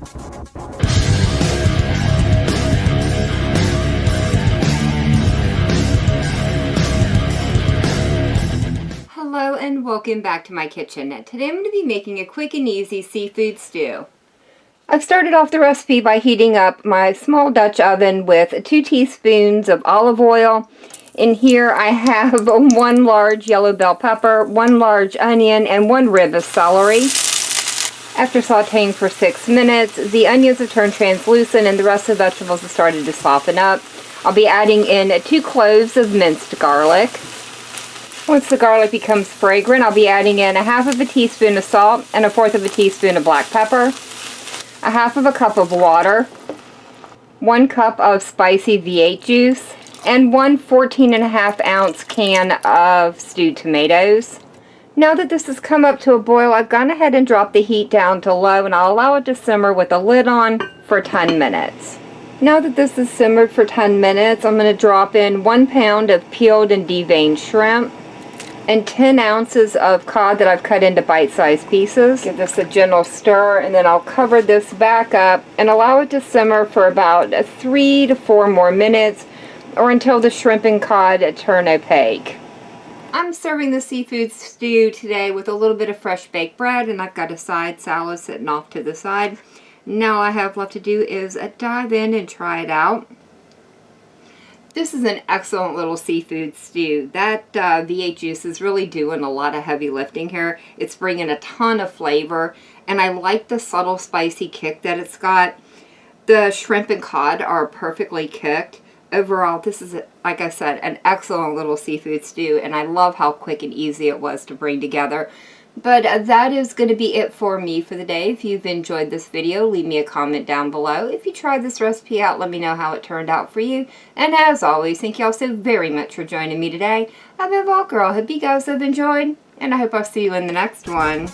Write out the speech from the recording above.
Hello and welcome back to my kitchen. Today I'm going to be making a quick and easy seafood stew. I've started off the recipe by heating up my small Dutch oven with 2 teaspoons of olive oil. In here I have 1 large yellow bell pepper, 1 large onion, and 1 rib of celery. After sauteing for 6 minutes, the onions have turned translucent and the rest of the vegetables have started to soften up. I'll be adding in 2 cloves of minced garlic. Once the garlic becomes fragrant, I'll be adding in 1/2 teaspoon of salt and 1/4 teaspoon of black pepper, 1/2 cup of water, 1 cup of spicy V8 juice, and 1 14.5 ounce can of stewed tomatoes. Now that this has come up to a boil, I've gone ahead and dropped the heat down to low, and I'll allow it to simmer with a lid on for 10 minutes. Now that this is simmered for 10 minutes, I'm going to drop in 1 pound of peeled and deveined shrimp and 10 ounces of cod that I've cut into bite-sized pieces. Give this a gentle stir, and then I'll cover this back up and allow it to simmer for about 3 to 4 more minutes, or until the shrimp and cod turn opaque. I'm serving the seafood stew today with a little bit of fresh baked bread, and I've got a side salad sitting off to the side. Now all I have left to do is dive in and try it out. This is an excellent little seafood stew. That V8 juice is really doing a lot of heavy lifting here. It's bringing a ton of flavor, and I like the subtle spicy kick that it's got. The shrimp and cod are perfectly cooked. Overall, this is, like I said, an excellent little seafood stew, and I love how quick and easy it was to bring together. But that is going to be it for me for the day. If you've enjoyed this video, leave me a comment down below. If you tried this recipe out, let me know how it turned out for you. And as always, thank you all so very much for joining me today. Above all, girl, hope you guys have enjoyed, and I hope I'll see you in the next one.